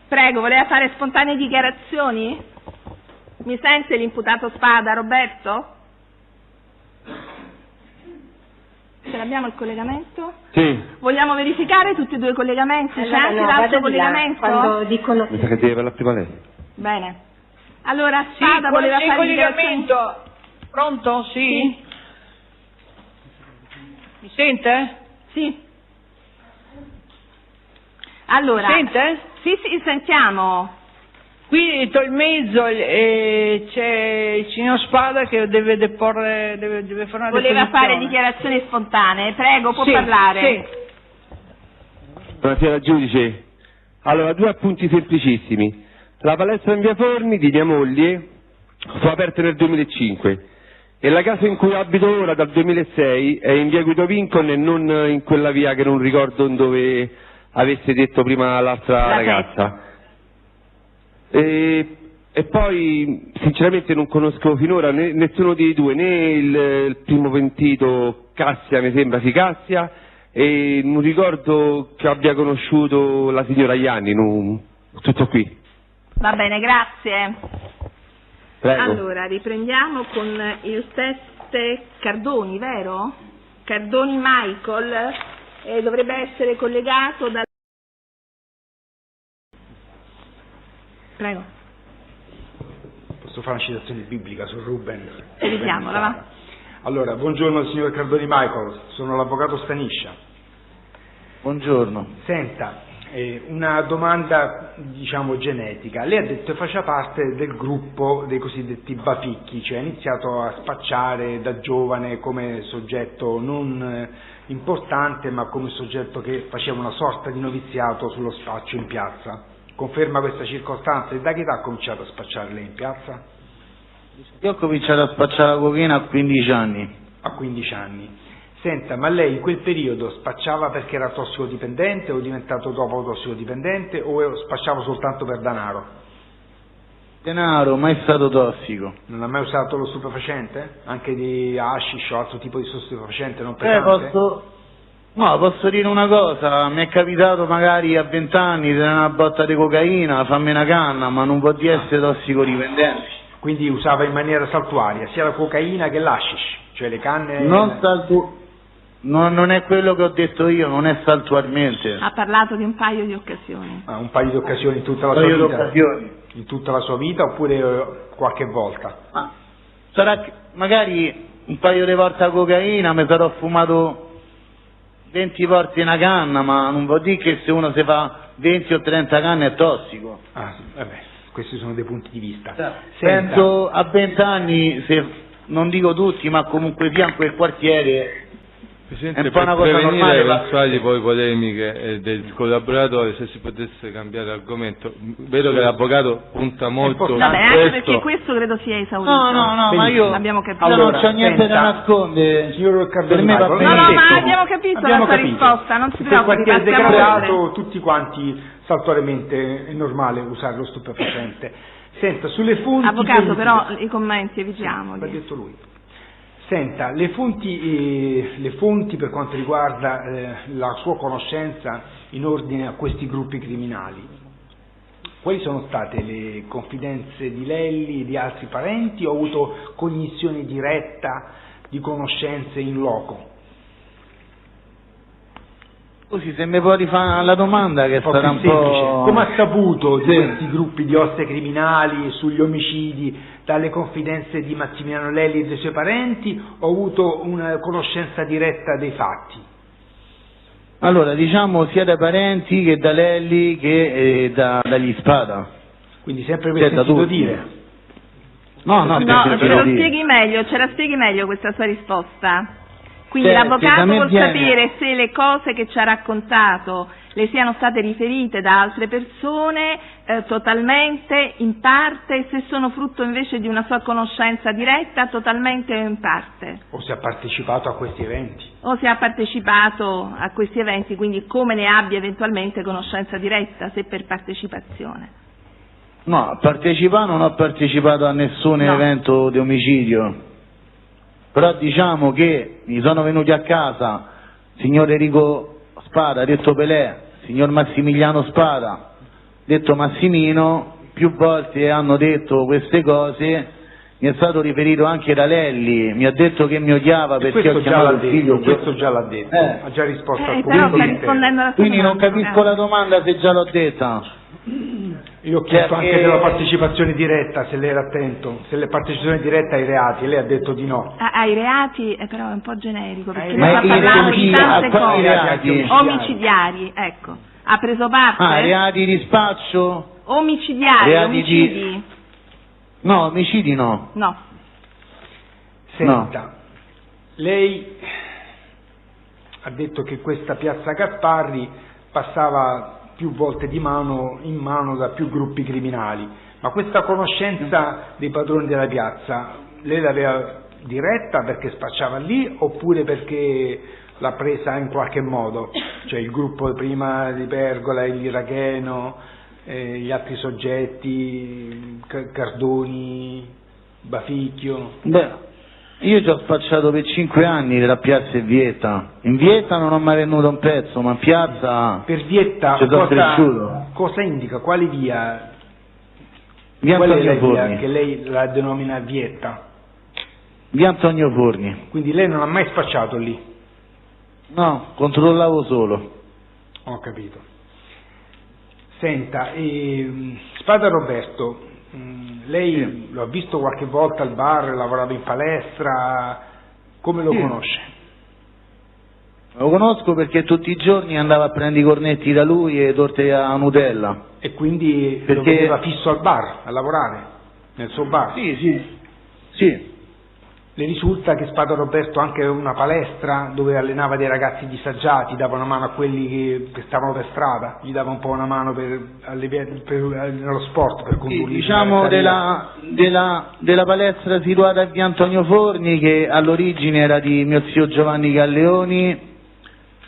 Prego, voleva fare spontanee dichiarazioni? Mi sente l'imputato Spada, Roberto? Ce l'abbiamo il collegamento? Sì. Vogliamo verificare tutti e due i collegamenti? C'è anche l'altro collegamento? Quando dicono... Mi sa che deve parlare prima lei. Bene. Allora Spada voleva fare collegamento. Pronto? Sì. Mi sente? Sì. Allora. Mi sente? Sì, sentiamo. Qui dietro il mezzo c'è il signor Spada che deve deporre, deve fare una Voleva fare deposizione. dichiarazioni spontanee. Prego, può Sì, parlare. Sì. Buonasera giudice. Allora, due appunti semplicissimi. La palestra in via Forni di mia moglie fu aperta nel 2005 e la casa in cui abito ora dal 2006 è in via Guido Vincon e non in quella via che non ricordo dove avesse detto prima l'altra ragazza. E poi sinceramente non conosco finora nessuno dei due, né il primo pentito Cassia, mi sembra si Cassia, e non ricordo che abbia conosciuto la signora Ianni, tutto qui. Va bene, grazie. Prego. Allora, riprendiamo con il test Cardoni, vero? Cardoni Michael, dovrebbe essere collegato da... Prego. Posso fare una citazione biblica su Ruben? Vediamola, va. Allora, buongiorno signor Cardoni Michael, sono l'avvocato Staniscia. Buongiorno. Senta, una domanda diciamo genetica. Lei ha detto che faceva parte del gruppo dei cosiddetti bapicchi, cioè ha iniziato a spacciare da giovane come soggetto non importante ma come soggetto che faceva una sorta di noviziato sullo spaccio in piazza. Conferma questa circostanza e da che età ha cominciato a spacciare lei in piazza? Io ho cominciato a spacciare la cocaina a 15 anni. A 15 anni. Senta, ma lei in quel periodo spacciava perché era tossicodipendente o è diventato dopo tossicodipendente o spacciava soltanto per denaro? Denaro, mai stato tossico. Non ha mai usato lo stupefacente? Anche di hashish o altro tipo di stupefacente non pesante? Posso dire una cosa, mi è capitato magari a 20 anni di una botta di cocaina, fammi una canna, ma non può di essere tossicodipendente. Quindi usava in maniera saltuaria sia la cocaina che l'hashish, cioè le canne... Non è quello che ho detto io, non è saltuarmente. Ha parlato di un paio di occasioni. Un paio di occasioni in tutta la sua vita? In tutta la sua vita oppure qualche volta? Sarà che magari un paio di volte a cocaina mi sarò fumato 20 volte una canna, ma non vuol dire che se uno si fa 20 o 30 canne è tossico. Vabbè, questi sono dei punti di vista. Penso a 20 anni, se non dico tutti, ma comunque sia in quel quartiere Presidente, è un po' una per cosa prevenire normale. eventuali poi polemiche del collaboratore, se si potesse cambiare argomento. Vedo che l'avvocato punta molto su Vabbè, anche questo. perché questo credo sia esaurito. No, ma io l'abbiamo capito. non c'ho niente da nascondere. Signor Per me va bene. No, ma abbiamo capito la sua risposta, non si per preoccupi, quartiere passiamo oltre. degradato tutti quanti saltuariamente è normale usare lo stupefacente. Senta, sulle fonti... Avvocato, però i commenti evitiamoli. L'ha detto lui. Senta, le fonti per quanto riguarda la sua conoscenza in ordine a questi gruppi criminali, quali sono state le confidenze di Lelli e di altri parenti o ha avuto cognizione diretta di conoscenze in loco? Così, se mi può rifare la domanda che sarà un po'... Come ha saputo di questi gruppi di osse criminali sugli omicidi dalle confidenze di Massimiliano Lelli e dei suoi parenti o ha avuto una conoscenza diretta dei fatti? Allora, diciamo sia dai parenti che da Lelli che dagli Spada. Quindi sempre per sentito dire? No, ce la spieghi meglio questa sua risposta. Quindi l'avvocato vuol sapere se le cose che ci ha raccontato le siano state riferite da altre persone totalmente, in parte, se sono frutto invece di una sua conoscenza diretta, totalmente o in parte. O se ha partecipato a questi eventi. O se ha partecipato a questi eventi, quindi come ne abbia eventualmente conoscenza diretta, se per partecipazione. No, non ho partecipato a nessun evento di omicidio. Però diciamo che mi sono venuti a casa, signor Enrico Spada, detto Pelé, signor Massimiliano Spada, detto Massimino, più volte hanno detto queste cose, mi è stato riferito anche da Lelli, mi ha detto che mi odiava perché ho chiamato il figlio. Questo già l'ha detto, ha già risposto al però punto. sta rispondendo alla sua Quindi non domanda. capisco la domanda se già l'ho detta. Io ho chiesto anche della partecipazione diretta, se lei era attento, se la partecipazione diretta ai reati, lei ha detto di no. Ai reati però è un po' generico, perché Ma sta parlando di tante cose. reati? Omicidiari, ecco. Ha preso parte? Reati di spaccio? Omicidiari, reati omicidi? No, omicidi no. No. Senta, lei ha detto che questa piazza Gasparri passava più volte di mano in mano da più gruppi criminali, ma questa conoscenza dei padroni della piazza lei l'aveva diretta perché spacciava lì oppure perché l'ha presa in qualche modo? Cioè il gruppo prima di Pergola, il Iracheno, gli altri soggetti, Cardoni, Baficchio? Beh, io ci ho spacciato per 5 anni tra Piazza e Vietta. In Vietta non ho mai venduto un pezzo, ma in Piazza per Vietta ci sono cresciuto. Cosa indica? Quale via? Via Qual è Antonio la via Forni. che lei la denomina Vietta? Via Antonio Forni. Quindi lei non ha mai spacciato lì? No, controllavo solo. Ho capito. Senta, Spada Roberto, lei lo ha visto qualche volta al bar, lavorava in palestra, come lo conosce? Lo conosco perché tutti i giorni andavo a prendere i cornetti da lui e torte a Nutella. E quindi lo Perché- vedeva fisso al bar, a lavorare, nel suo bar? Sì. Le risulta che Spada Roberto ha anche una palestra dove allenava dei ragazzi disagiati, dava una mano a quelli che stavano per strada, gli dava un po' una mano nello sport, per condurli. Diciamo della palestra situata a via Antonio Forni, che all'origine era di mio zio Giovanni Galleoni.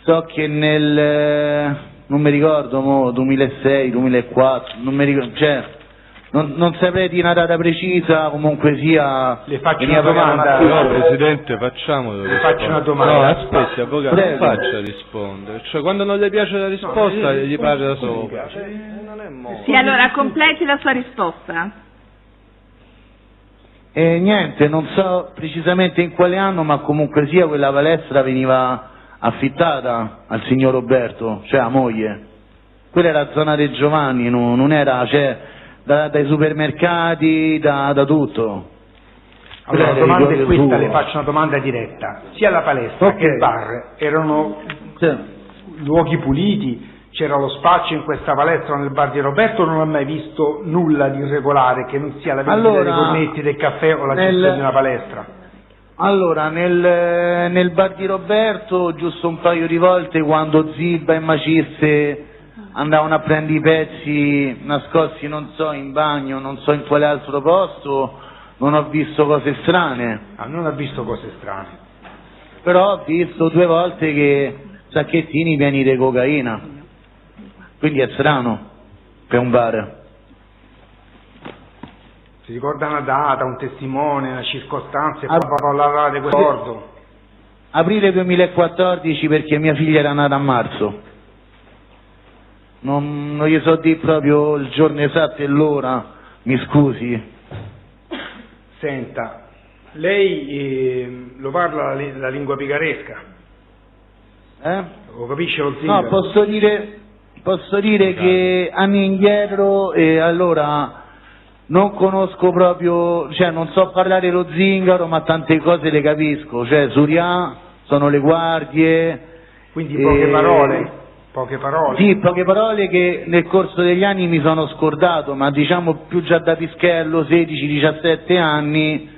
So che non mi ricordo, 2006, 2004, non mi ricordo, cioè non saprei di una data precisa, comunque sia. Le faccio veniva una domanda. pagata No, una- Presidente, facciamolo. Le faccio una domanda. No, aspetti, avvocato, non Prego. faccia rispondere. Cioè, quando non le piace la risposta, gli parla sopra. Sì, allora completi la sua risposta. E niente, non so precisamente in quale anno, ma comunque sia quella palestra veniva affittata al signor Roberto, cioè a moglie. Quella era zona dei Giovanni, non era, cioè, dai supermercati, da tutto. Allora, la Quella domanda era è il questa, suo. le faccio una domanda diretta. Sia la palestra che il bar erano Cioè, luoghi puliti? C'era lo spaccio in questa palestra nel bar di Roberto? Non ho mai visto nulla di irregolare che non sia la vendita Allora, dei cornetti, del caffè o la gestione di una palestra. allora, nel bar di Roberto, giusto un paio di volte, quando Zibba e Macisse andavano a prendere i pezzi nascosti, non so, in bagno, non so in quale altro posto, non ho visto cose strane. Non ha visto cose strane. Però ho visto 2 volte che sacchettini pieni di cocaina, quindi è strano per un bar. Si ricorda una data, un testimone, una circostanza, e Ah, poi parlava di quell'ordo? Aprile 2014, perché mia figlia era nata a marzo. Non gli so dire proprio il giorno esatto e l'ora, mi scusi. Senta, lei lo parla la lingua picaresca? Lo capisce lo zingaro? No, posso dire che anni indietro, allora non conosco proprio, cioè non so parlare lo zingaro, ma tante cose le capisco, cioè Surià, sono le guardie. Quindi poche parole? Poche parole? Sì, poche parole che nel corso degli anni mi sono scordato, ma diciamo più già da pischello, 16-17 anni,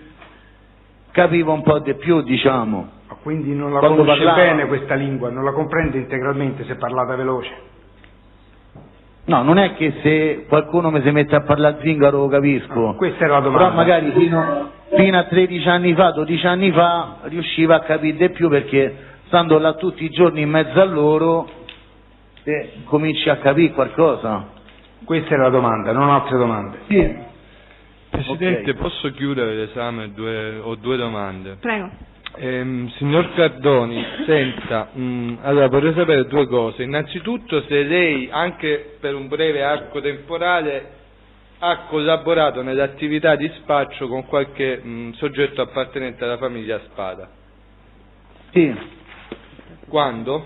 capivo un po' di più, diciamo. Quindi non la Quando conosce parlava. bene questa lingua, non la comprende integralmente se parlata veloce? No, non è che se qualcuno mi si mette a parlare zingaro lo capisco, Questa era la domanda. però magari fino a 13 anni fa, 12 anni fa, riuscivo a capire di più, perché stando là tutti i giorni in mezzo a loro, cominci a capire qualcosa. Questa era la domanda, non altre domande. Sì. Presidente, Ok. posso chiudere l'esame? Ho 2 domande. Prego. Signor Cardoni, senta, allora vorrei sapere due cose. Innanzitutto se lei, anche per un breve arco temporale, ha collaborato nell'attività di spaccio con qualche soggetto appartenente alla famiglia Spada. Sì. Quando?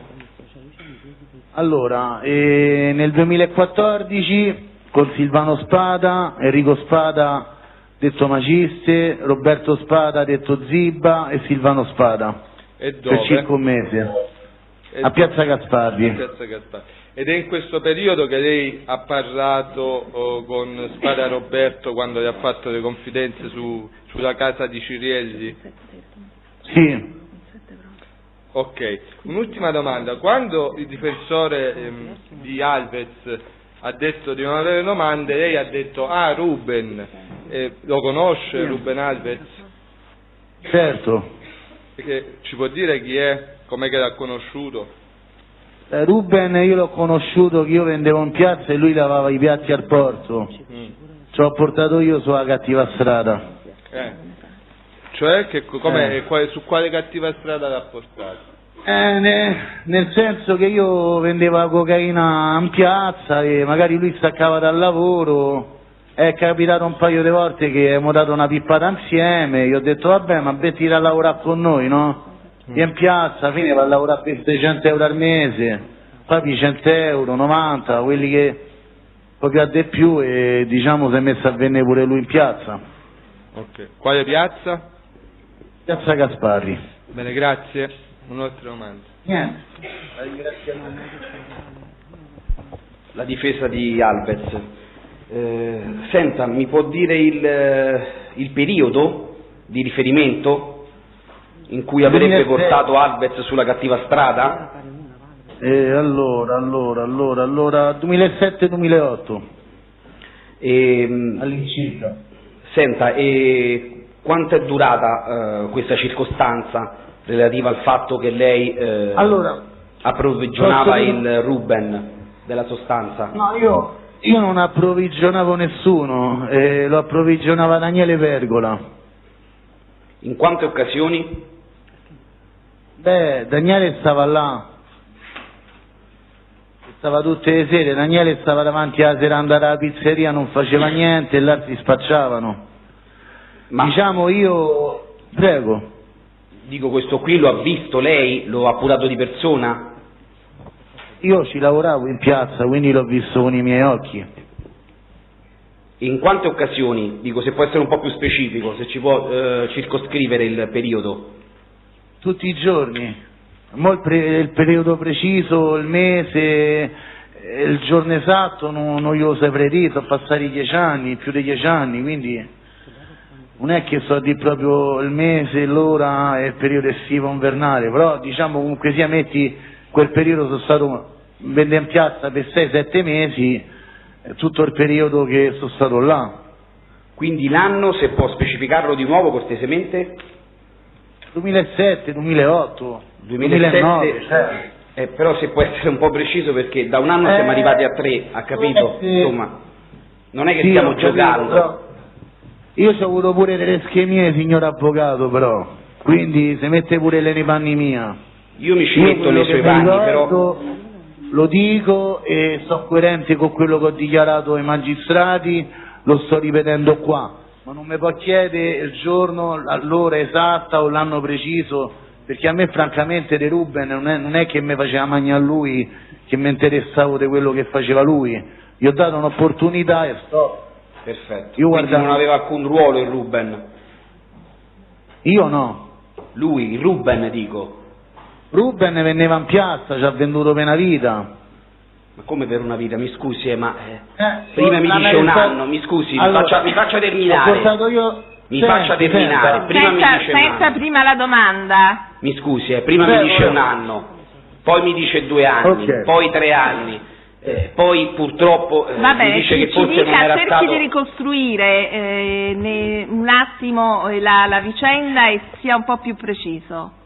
Allora, nel 2014 con Silvano Spada, Enrico Spada detto Maciste, Roberto Spada detto Zibba e Silvano Spada. E dove? Per circa un mese. A Piazza Gasparri. Piazza Gasparri. Ed è in questo periodo che lei ha parlato con Spada Roberto quando le ha fatto le confidenze sulla casa di Cirielli? Sì. Ok, un'ultima domanda. Quando il difensore di Alves ha detto di non avere domande, lei ha detto Ruben, lo conosce sì. Ruben Alves? Certo. Perché ci può dire chi è? Com'è che l'ha conosciuto? Ruben io l'ho conosciuto che io vendevo in piazza e lui lavava i piatti al porto. Ci ho portato io sulla cattiva strada. Cioè che su quale cattiva strada l'ha portato? Nel senso che io vendevo la cocaina in piazza e magari lui staccava dal lavoro, è capitato un paio di volte che abbiamo dato una pippata insieme, io ho detto vabbè ma mettiti a lavorare con noi, no? E in piazza finiva a lavorare per 600 euro al mese, poi 100 euro, 90, quelli che pochi a di più e diciamo si è messo a vendere pure lui in piazza. Ok, quale piazza? Piazza Gasparri. Bene, grazie. Un'altra domanda. Niente. La difesa di Alves. Senta, mi può dire il periodo di riferimento in cui avrebbe portato Alves sulla cattiva strada? Allora, 2007-2008. All'incirca. Senta, quanto è durata questa circostanza relativa al fatto che lei approvvigionava il Ruben della sostanza? No, io non approvvigionavo nessuno, lo approvvigionava Daniele Vergola. In quante occasioni? Daniele stava là, stava tutte le sere, Daniele stava davanti alla seranda della pizzeria, non faceva niente e là si spacciavano. Ma diciamo io, prego. Dico, questo qui lo ha visto lei? Lo ha appurato di persona? Io ci lavoravo in piazza, quindi l'ho visto con i miei occhi. In quante occasioni? Dico, se può essere un po' più specifico, se ci può circoscrivere il periodo. Tutti i giorni. Il periodo preciso, il mese, il giorno esatto non glielo saprei dire, sono passati 10 anni, più di 10 anni, quindi non è che so di proprio il mese, l'ora e il periodo estivo invernale, però diciamo comunque sia metti quel periodo sono stato vende in piazza per 6-7 mesi, tutto il periodo che sono stato là. Quindi l'anno, se può specificarlo di nuovo cortesemente? 2007, 2008, 2007, 2009. Però se può essere un po' preciso perché da un anno siamo arrivati a 3, ha capito? Insomma, non è che stiamo giocando. Però io ci ho avuto pure delle schemie, signor avvocato, però, quindi se mette pure le nei panni mia. Io mi ci metto nei suoi panni, però. Lo dico e sono coerente con quello che ho dichiarato ai magistrati, lo sto ripetendo qua, ma non mi può chiedere il giorno, l'ora esatta o l'anno preciso, perché a me francamente De Ruben non è che mi faceva mangiare a lui, che mi interessavo di quello che faceva lui, gli ho dato un'opportunità e sto. Perfetto. Quindi non aveva alcun ruolo il Ruben? Io no. Lui, il Ruben dico. Ruben vendeva in piazza, ci ha venduto per una vita. Ma come per una vita? Mi scusi, ma prima mi dice un anno, mi scusi, allora, mi faccia terminare. Faccia terminare. Prima mi dice un anno. Prima la domanda. Mi scusi, prima mi dice un anno, poi mi dice 2 anni, poi 3 anni. Poi purtroppo mi dice che forse non era cerchi stato. Di ricostruire un attimo la vicenda e sia un po' più preciso.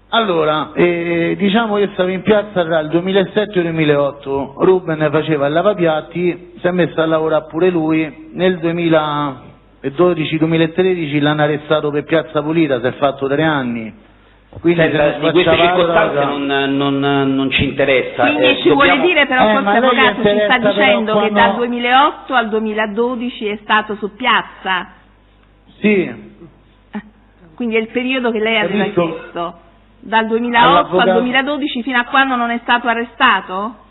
Allora, diciamo che stavo in piazza tra il 2007 e il 2008, Ruben faceva il lavapiatti, si è messo a lavorare pure lui, nel 2000 il 12-2013 l'hanno arrestato per Piazza Pulita, si è fatto 3 anni. Quindi Senta, di queste circostanze non ci interessa. Quindi ci vuole dire però, forse avvocato ci sta dicendo quando... che dal 2008 al 2012 è stato su piazza? Sì. Quindi è il periodo che lei aveva chiesto, dal 2008 al 2012 fino a quando non è stato arrestato?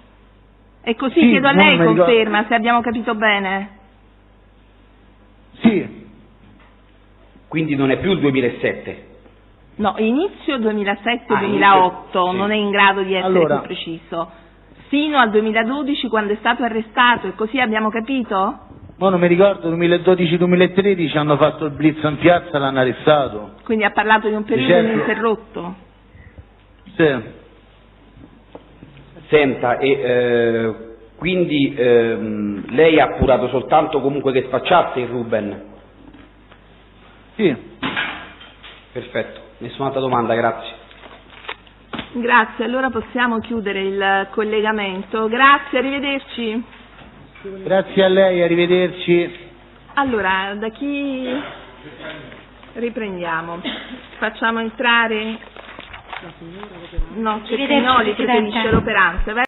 E così sì, chiedo a lei conferma, se abbiamo capito bene. Sì. Quindi non è più il 2007? No, inizio 2007-2008, non è in grado di essere più preciso. Fino al 2012 quando è stato arrestato, e così abbiamo capito? Ma non mi ricordo, 2012-2013 hanno fatto il blitz in piazza e l'hanno arrestato. Quindi ha parlato di un periodo ininterrotto? Sì. Senta, quindi lei ha appurato soltanto comunque che spacciasse il Ruben? Sì. Perfetto, nessun'altra domanda, grazie. Grazie, allora possiamo chiudere il collegamento. Grazie, arrivederci. Grazie a lei, arrivederci. Allora, da chi riprendiamo? Facciamo entrare... No, c'è Cagnoli che finisce l'operanza.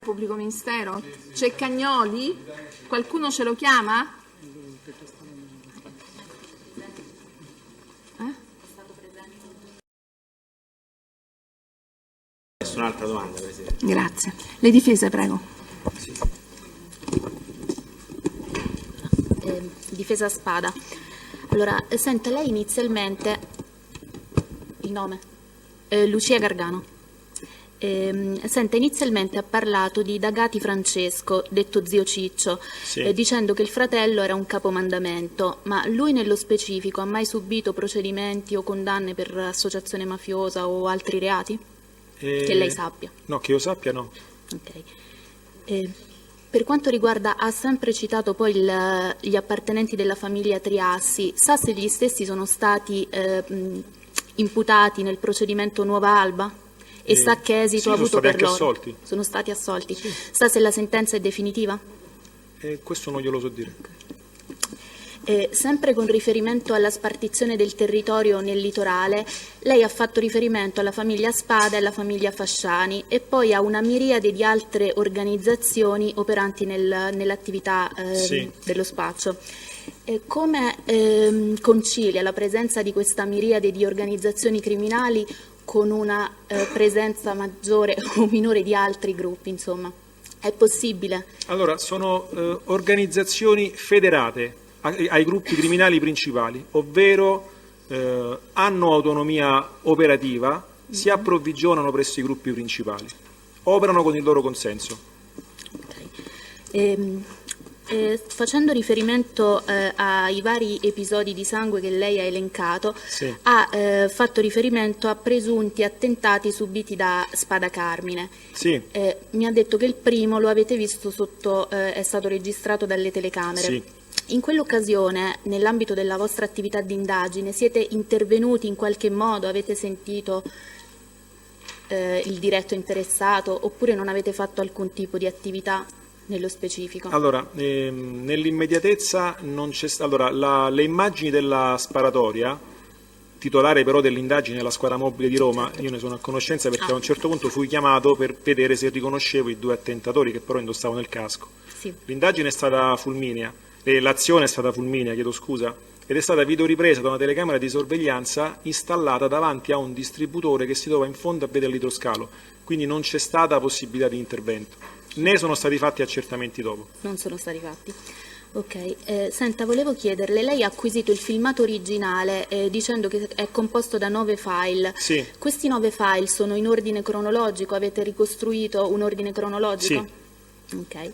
Pubblico Ministero? C'è Cagnoli? Qualcuno ce lo chiama? Nessun'altra domanda, Presidente. Grazie. Le difese, prego. Difesa Spada. Allora, senta, lei inizialmente... Il nome? Lucia Gargano. Senta, inizialmente ha parlato di D'Agati Francesco, detto zio Ciccio, dicendo che il fratello era un capomandamento, ma lui nello specifico ha mai subito procedimenti o condanne per associazione mafiosa o altri reati? Che lei sappia? No, che io sappia no. Ok. Per quanto riguarda, ha sempre citato poi gli appartenenti della famiglia Triassi, sa se gli stessi sono stati imputati nel procedimento Nuova Alba? E sa che esito ha avuto per loro? Assolti. Sono stati assolti. Sì. Sa se la sentenza è definitiva? Questo non glielo so dire. Sempre con riferimento alla spartizione del territorio nel litorale, lei ha fatto riferimento alla famiglia Spada e alla famiglia Fasciani e poi a una miriade di altre organizzazioni operanti nell'attività dello spaccio. Come concilia la presenza di questa miriade di organizzazioni criminali con una presenza maggiore o minore di altri gruppi, insomma? È possibile? Allora, sono organizzazioni federate ai gruppi criminali principali, ovvero hanno autonomia operativa, si approvvigionano presso i gruppi principali, operano con il loro consenso. Okay. Facendo riferimento ai vari episodi di sangue che lei ha elencato, ha fatto riferimento a presunti attentati subiti da Spada Carmine. Mi ha detto che il primo lo avete visto è stato registrato dalle telecamere. In quell'occasione, nell'ambito della vostra attività di indagine, siete intervenuti in qualche modo? Avete sentito il diretto interessato oppure non avete fatto alcun tipo di attività nello specifico? Allora, nell'immediatezza non c'è le immagini della sparatoria, titolare però dell'indagine della squadra mobile di Roma, io ne sono a conoscenza perché a un certo punto fui chiamato per vedere se riconoscevo i 2 attentatori che però indossavano il casco. L'indagine è stata fulminea. L'azione è stata fulminea, chiedo scusa, ed è stata videoripresa da una telecamera di sorveglianza installata davanti a un distributore che si trova in fondo a via dell'idroscalo, quindi non c'è stata possibilità di intervento, né sono stati fatti accertamenti dopo. Non sono stati fatti. Ok, senta, volevo chiederle, lei ha acquisito il filmato originale dicendo che è composto da 9 file. Questi 9 file sono in ordine cronologico, avete ricostruito un ordine cronologico? Ok.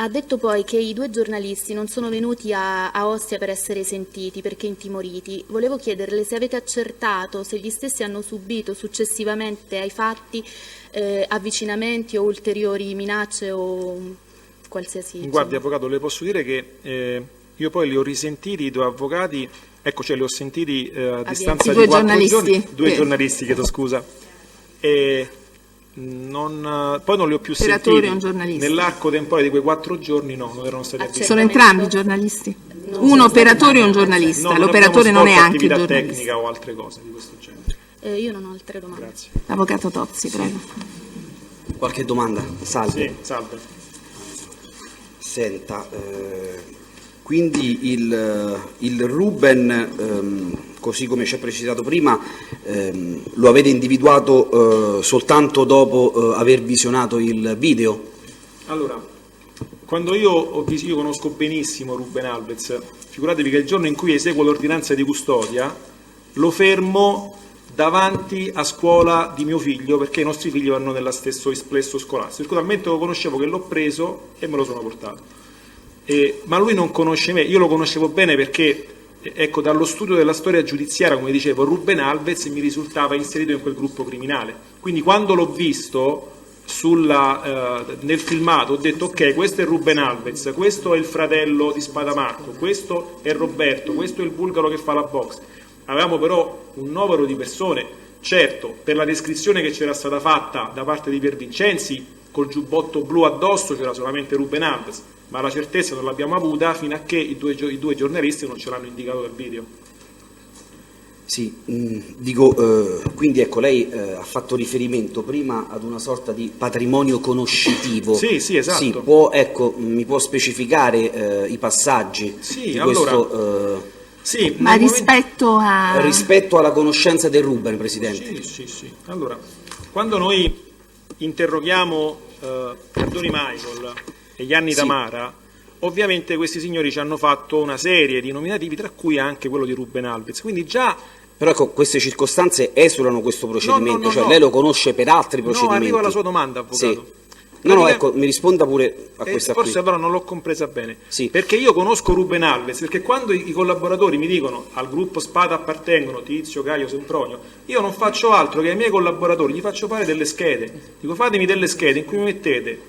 Ha detto poi che i 2 giornalisti non sono venuti a Ostia per essere sentiti perché intimoriti. Volevo chiederle se avete accertato se gli stessi hanno subito successivamente ai fatti avvicinamenti o ulteriori minacce o qualsiasi... Guardi, avvocato, le posso dire che io poi li ho risentiti i 2 avvocati, ecco, cioè li ho sentiti a distanza di 4 giorni. 2 giornalisti, chiedo scusa. poi non li ho più operatore sentiti. O un giornalista? Nell'arco temporale di quei 4 giorni no, non erano stati addetti. Sono entrambi giornalisti? Un operatore o un giornalista? No, l'operatore non è anche attività giornalista? tecnica o altre cose di questo genere. Io non ho altre domande. Grazie. Avvocato Tozzi, prego. Qualche domanda? Salve. Sì, salve. Senta, quindi il Ruben, così come ci ha precisato prima, lo avete individuato soltanto dopo aver visionato il video? Allora, quando io conosco benissimo Ruben Alves, figuratevi che il giorno in cui eseguo l'ordinanza di custodia lo fermo davanti a scuola di mio figlio, perché i nostri figli vanno nello stesso esplesso scolastico. Talmente lo conoscevo che l'ho preso e me lo sono portato. Ma lui non conosce me, io lo conoscevo bene perché, ecco, dallo studio della storia giudiziaria, come dicevo, Ruben Alves mi risultava inserito in quel gruppo criminale. Quindi quando l'ho visto nel filmato ho detto: ok, questo è Ruben Alves, questo è il fratello di Spadamarco, questo è Roberto, questo è il bulgaro che fa la box. Avevamo però un novero di persone, certo, per la descrizione che c'era stata fatta da parte di Piervincenzi, col giubbotto blu addosso c'era solamente Ruben Alves, ma la certezza non l'abbiamo avuta fino a che i due giornalisti non ce l'hanno indicato dal video. Sì, dico, quindi ecco, lei ha fatto riferimento prima ad una sorta di patrimonio conoscitivo. Sì, esatto. Sì, mi può specificare i passaggi di questo... Sì, ma rispetto alla conoscenza del Ruben, Presidente. Sì. Allora, quando noi interroghiamo Doni Michael e Gianni Tamara, ovviamente questi signori ci hanno fatto una serie di nominativi, tra cui anche quello di Ruben Alves. Quindi già... Però ecco, queste circostanze esulano questo procedimento, cioè lei lo conosce per altri procedimenti. No, arrivo alla sua domanda, avvocato. Sì. No, ecco, mi risponda pure a questa forse qui. allora non l'ho compresa bene. Sì. Perché io conosco Ruben Alves, perché quando i collaboratori mi dicono al gruppo Spada appartengono Tizio, Caio, Sempronio, io non faccio altro che ai miei collaboratori gli faccio fare delle schede. Dico: fatemi delle schede in cui mi mettete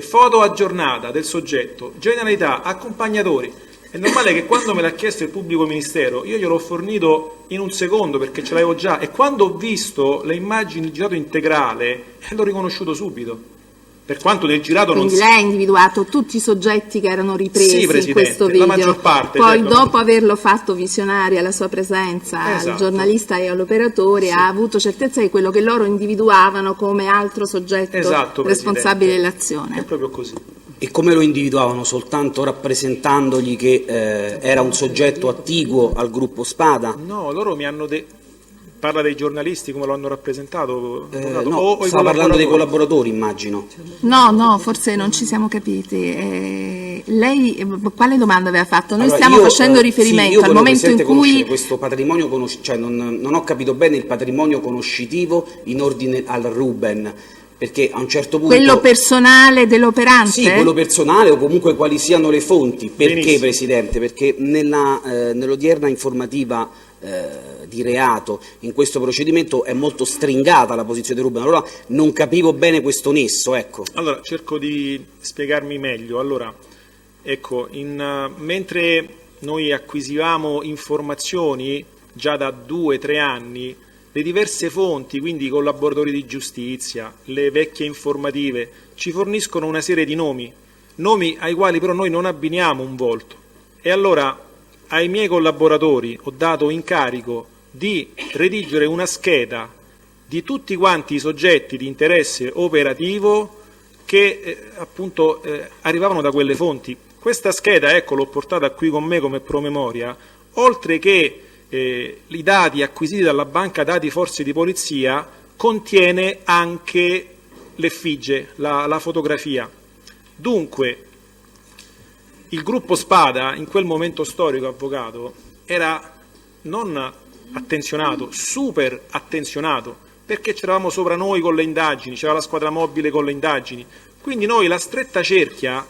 foto aggiornata del soggetto, generalità, accompagnatori. È normale che quando me l'ha chiesto il pubblico ministero io gliel'ho fornito in un secondo, perché ce l'avevo già, e quando ho visto le immagini di girato integrale l'ho riconosciuto subito. Per quanto del girato quindi non lei ha individuato tutti i soggetti che erano ripresi in questo video, la maggior parte, poi certo, dopo averlo fatto visionare alla sua presenza, al giornalista e all'operatore, ha avuto certezza di quello che loro individuavano come altro soggetto responsabile dell'azione. È proprio così. E come lo individuavano? Soltanto rappresentandogli che era un soggetto attiguo al gruppo Spada? No, loro mi hanno detto... Parla dei giornalisti come lo hanno rappresentato? No, sta parlando dei collaboratori, immagino. No, forse non ci siamo capiti. Lei quale domanda aveva fatto? Noi stiamo facendo riferimento al momento in cui... questo patrimonio cioè non ho capito bene il patrimonio conoscitivo in ordine al Ruben, perché a un certo punto... Quello personale dell'operante? Sì, quello personale, o comunque quali siano le fonti. Perché, benissimo, Presidente? Perché nell'odierna informativa di reato in questo procedimento è molto stringata la posizione di Ruben, allora non capivo bene questo nesso, ecco. Allora, cerco di spiegarmi meglio. Allora, ecco, mentre noi acquisivamo informazioni già da 2-3 anni, le diverse fonti, quindi i collaboratori di giustizia, le vecchie informative, ci forniscono una serie di nomi ai quali però noi non abbiniamo un volto. E allora ai miei collaboratori ho dato incarico di redigere una scheda di tutti quanti i soggetti di interesse operativo che appunto arrivavano da quelle fonti. Questa scheda, ecco, l'ho portata qui con me come promemoria, oltre che i dati acquisiti dalla banca dati forze di polizia, contiene anche l'effigie, la fotografia. Dunque, il gruppo Spada, in quel momento storico, avvocato, era non attenzionato, super attenzionato, perché c'eravamo sopra noi con le indagini, c'era la squadra mobile con le indagini. Quindi noi la stretta cerchia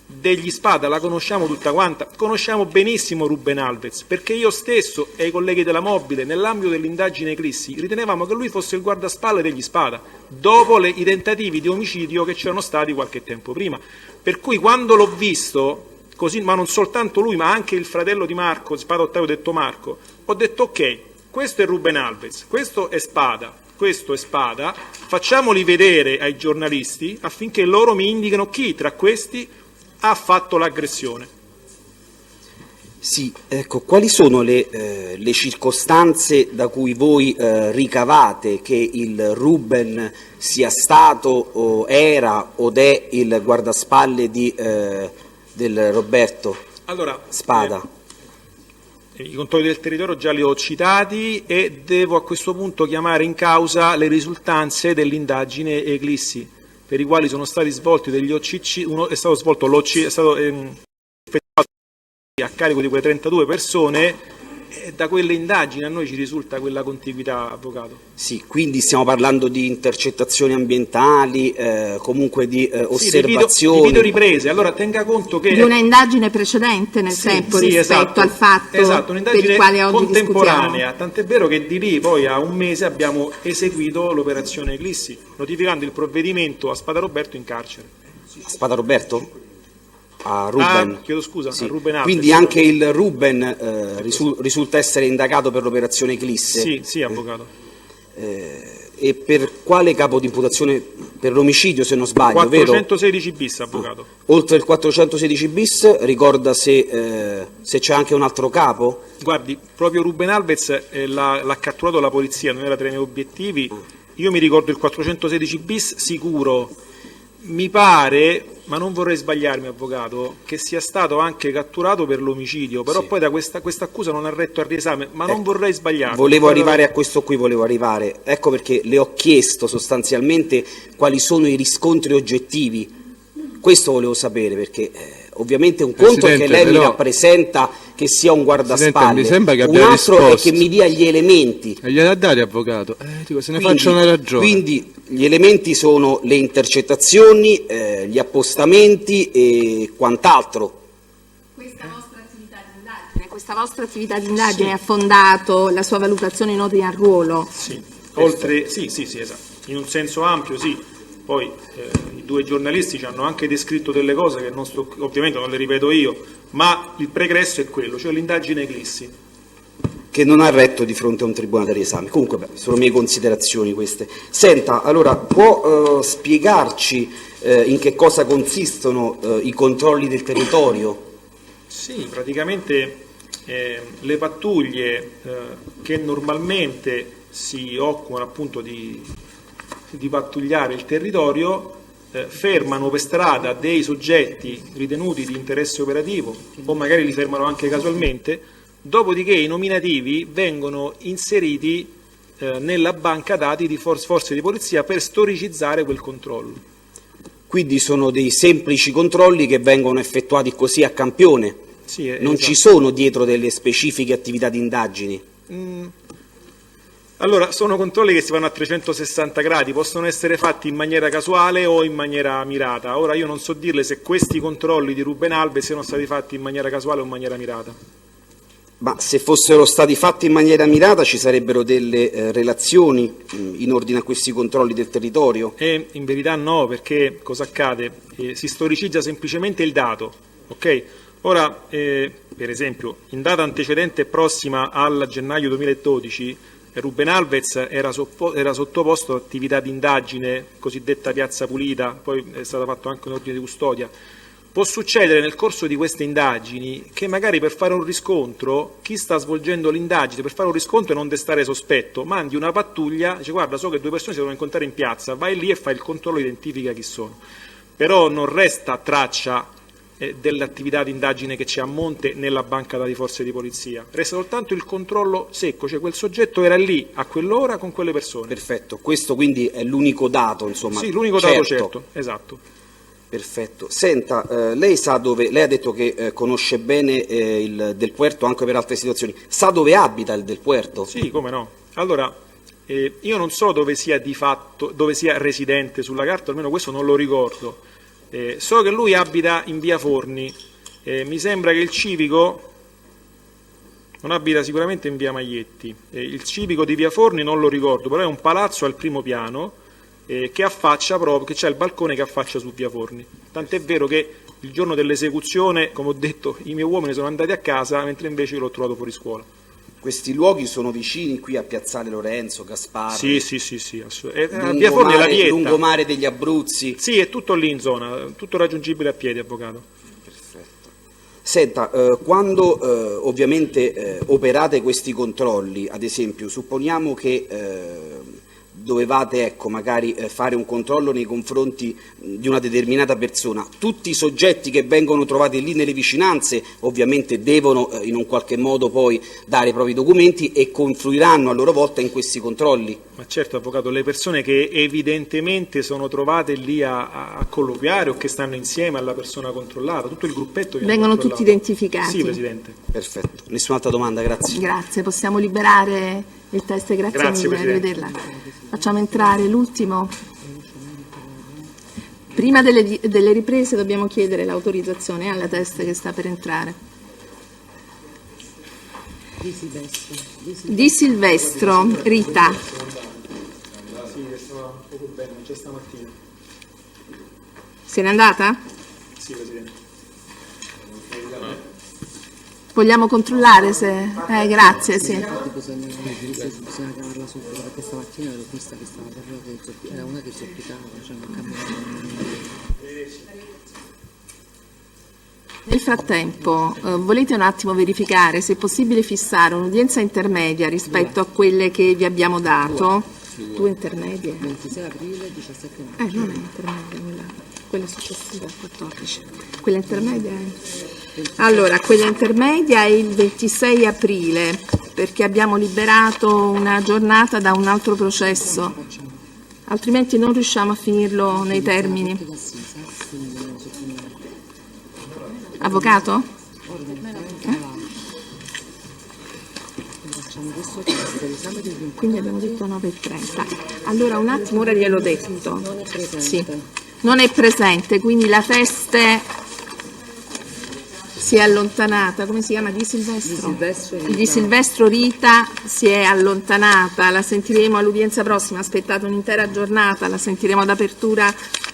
degli Spada la conosciamo tutta quanta, conosciamo benissimo Ruben Alves, perché io stesso e i colleghi della mobile, nell'ambito dell'indagine Crissi, ritenevamo che lui fosse il guardaspalle degli Spada, dopo i tentativi di omicidio che c'erano stati qualche tempo prima. Per cui quando l'ho visto... così, ma non soltanto lui, ma anche il fratello di Marco, Spada Ottavio detto Marco, ho detto: ok, questo è Ruben Alves, questo è Spada, questo è Spada, facciamoli vedere ai giornalisti affinché loro mi indichino chi tra questi ha fatto l'aggressione. Sì, ecco, quali sono le circostanze da cui voi ricavate che il Ruben sia stato o era od è il guardaspalle del Roberto Spada? I controlli del territorio già li ho citati e devo a questo punto chiamare in causa le risultanze dell'indagine Eclissi, per i quali sono stati svolti degli OCC, è stato svolto l'OC, è stato effettuato a carico di quelle 32 persone, e da quelle indagini a noi ci risulta quella contiguità, avvocato. Sì, quindi stiamo parlando di intercettazioni ambientali, comunque di osservazioni. Di videoriprese, allora tenga conto che... Di una indagine precedente nel tempo rispetto al fatto per il quale oggi contemporanea, discutiamo. tant'è vero che di lì poi a un mese abbiamo eseguito l'operazione Eclissi, notificando il provvedimento a Spada Roberto in carcere. A Spada Roberto? A Ruben. Chiedo scusa, sì. A Ruben Alves. Quindi anche il Ruben risulta essere indagato per l'operazione Eclisse? Sì, avvocato. E per quale capo di imputazione? Per l'omicidio, se non sbaglio, 416 bis, avvocato. Oltre il 416 bis, ricorda se c'è anche un altro capo? Guardi, proprio Ruben Alves l'ha catturato la polizia, non era tra i miei obiettivi. Io mi ricordo il 416 bis sicuro. Mi pare, ma non vorrei sbagliarmi, avvocato, che sia stato anche catturato per l'omicidio, però poi da questa accusa non ha retto al riesame, ma non vorrei sbagliarmi. Volevo arrivare a questo qui, ecco perché le ho chiesto sostanzialmente quali sono i riscontri oggettivi, questo volevo sapere, perché ovviamente un conto è che lei mi rappresenta che sia un guardaspalle, un altro è che mi dia gli elementi. E gliela dare, avvocato? Se ne faccio una ragione. Quindi gli elementi sono le intercettazioni, gli appostamenti e quant'altro. Questa vostra attività di indagine ha fondato la sua valutazione in ordine al ruolo? Sì, sì, esatto. In un senso ampio, sì. Poi i due giornalisti ci hanno anche descritto delle cose che ovviamente non le ripeto io, ma il pregresso è quello, cioè l'indagine Eclissi. Che non ha retto di fronte a un tribunale di esame. Comunque, sono mie considerazioni queste. Senta, allora, può spiegarci in che cosa consistono i controlli del territorio? Sì, praticamente le pattuglie che normalmente si occupano appunto di pattugliare il territorio fermano per strada dei soggetti ritenuti di interesse operativo o magari li fermano anche casualmente, dopodiché i nominativi vengono inseriti nella banca dati di forze di polizia per storicizzare quel controllo. Quindi sono dei semplici controlli che vengono effettuati così a campione? Sì, non esatto. Ci sono dietro delle specifiche attività di indagini? Allora, sono controlli che si fanno a 360 gradi, possono essere fatti in maniera casuale o in maniera mirata. Ora io non so dirle se questi controlli di Ruben Alves siano stati fatti in maniera casuale o in maniera mirata. Ma se fossero stati fatti in maniera mirata ci sarebbero delle relazioni in ordine a questi controlli del territorio? In verità no, perché cosa accade? Si storicizza semplicemente il dato, ok? Ora, per esempio, in data antecedente e prossima al gennaio 2012, Ruben Alves era sottoposto ad attività di indagine cosiddetta piazza pulita, poi è stato fatto anche un ordine di custodia. Può succedere nel corso di queste indagini che magari per fare un riscontro, chi sta svolgendo l'indagine per fare un riscontro e non destare sospetto, mandi una pattuglia, dice guarda so che due persone si devono incontrare in piazza, vai lì e fai il controllo, identifica chi sono. Però non resta traccia dell'attività di indagine che c'è a monte nella banca dati forze di polizia, resta soltanto il controllo secco, cioè quel soggetto era lì a quell'ora con quelle persone. Perfetto, questo quindi è l'unico dato, insomma. Sì, l'unico dato certo, esatto. Perfetto. Senta, lei sa dove, lei ha detto che conosce bene il Del Puerto anche per altre situazioni, sa dove abita il Del Puerto? Sì, come no. Allora, io non so dove sia di fatto, dove sia residente sulla carta, almeno questo non lo ricordo. So che lui abita in via Forni, mi sembra che il civico non abita sicuramente in via Maglietti, il civico di via Forni non lo ricordo, però è un palazzo al primo piano che affaccia proprio, che c'è il balcone che affaccia su via Forni, tant'è vero che il giorno dell'esecuzione, come ho detto, i miei uomini sono andati a casa mentre invece io l'ho trovato fuori scuola. Questi luoghi sono vicini qui a Piazzale Lorenzo, Gasparo? Sì, Via Forni è la vietta. Lungomare degli Abruzzi? Sì, è tutto lì in zona, tutto raggiungibile a piedi, avvocato. Perfetto. Senta, quando ovviamente operate questi controlli, ad esempio, supponiamo che dovevate magari fare un controllo nei confronti di una determinata persona, tutti i soggetti che vengono trovati lì nelle vicinanze ovviamente devono in un qualche modo poi dare i propri documenti e confluiranno a loro volta in questi controlli. Ma certo, avvocato, le persone che evidentemente sono trovate lì a colloquiare o che stanno insieme alla persona controllata, tutto il gruppetto vengono tutti identificati. Sì, Presidente. Perfetto, nessun'altra domanda, grazie. Grazie, possiamo liberare il test, grazie mille, arrivederla. Facciamo entrare l'ultimo. Prima delle riprese dobbiamo chiedere l'autorizzazione alla test che sta per entrare. Di Silvestro, Rita. Sì, stava poco bene, c'è stamattina. Se n'è andata? Sì, Presidente. Vogliamo controllare se... grazie, sì. Bisogna chiamarla subito perché stamattina l'ho vista che stava per era una che zoppicava, cioè non cambiava. Nel frattempo, volete un attimo verificare se è possibile fissare un'udienza intermedia rispetto a quelle che vi abbiamo dato? 2 intermedie? 26 aprile, 17 maggio. Non è intermedia, quella successiva, 14. Quella intermedia è... Allora, quella intermedia è il 26 aprile, perché abbiamo liberato una giornata da un altro processo, altrimenti non riusciamo a finirlo nei termini. Avvocato? Quindi abbiamo detto 9:30. Allora un attimo, ora gliel'ho detto. Sì. Non è presente, quindi la teste si è allontanata. Come si chiama? Di Silvestro Rita si è allontanata. La sentiremo all'udienza prossima. Aspettate un'intera giornata, la sentiremo ad apertura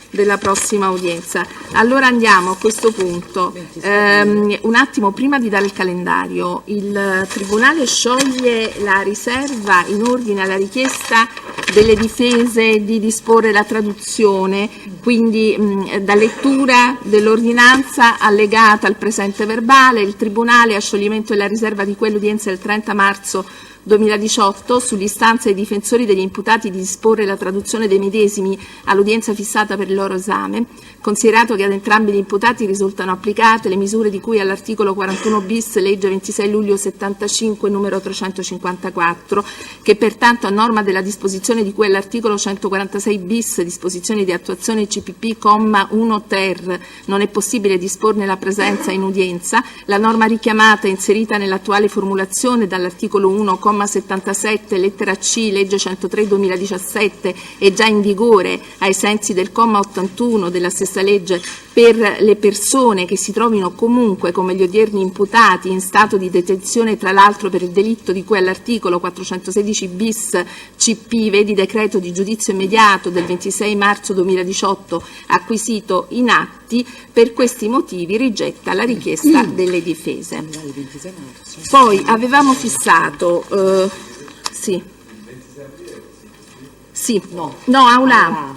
della prossima udienza. Allora andiamo a questo punto. Un attimo, prima di dare il calendario, il Tribunale scioglie la riserva in ordine alla richiesta delle difese di disporre la traduzione, quindi da lettura dell'ordinanza allegata al presente verbale. Il Tribunale, a scioglimento della riserva di quell'udienza del 30 marzo 2018, sull'istanza dei difensori degli imputati di disporre la traduzione dei medesimi all'udienza fissata per il loro esame, considerato che ad entrambi gli imputati risultano applicate le misure di cui all'articolo 41 bis legge 26 luglio 75 numero 354, che pertanto a norma della disposizione di cui all'articolo 146 bis disposizioni di attuazione CPP comma 1 ter non è possibile disporne la presenza in udienza, la norma richiamata inserita nell'attuale formulazione dall'articolo 1 comma 77 lettera C legge 103 2017 è già in vigore ai sensi del comma 81 della stessa legge per le persone che si trovino comunque come gli odierni imputati in stato di detenzione, tra l'altro per il delitto di cui all'articolo 416 bis CP, vedi decreto di giudizio immediato del 26 marzo 2018 acquisito in atti. Per questi motivi rigetta la richiesta delle difese. Poi avevamo fissato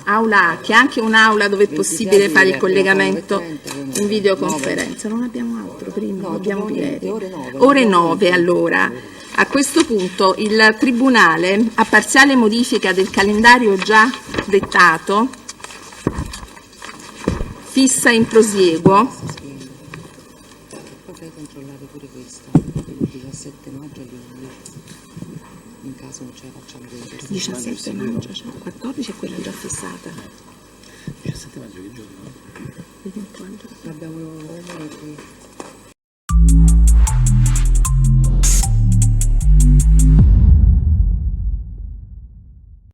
Aula A, che è anche un'aula dove è possibile fare il collegamento in videoconferenza. Non abbiamo altro prima, abbiamo ieri. Ore 9 allora. A questo punto il Tribunale, a parziale modifica del calendario già dettato, fissa in prosieguo. Potrei controllare pure questa, il 17 maggio alle 11. In caso non ce la facciamo vedere. 17 maggio, 14 è quella già fissata. 17 maggio che giorno? Vedi un po'. Abbiamo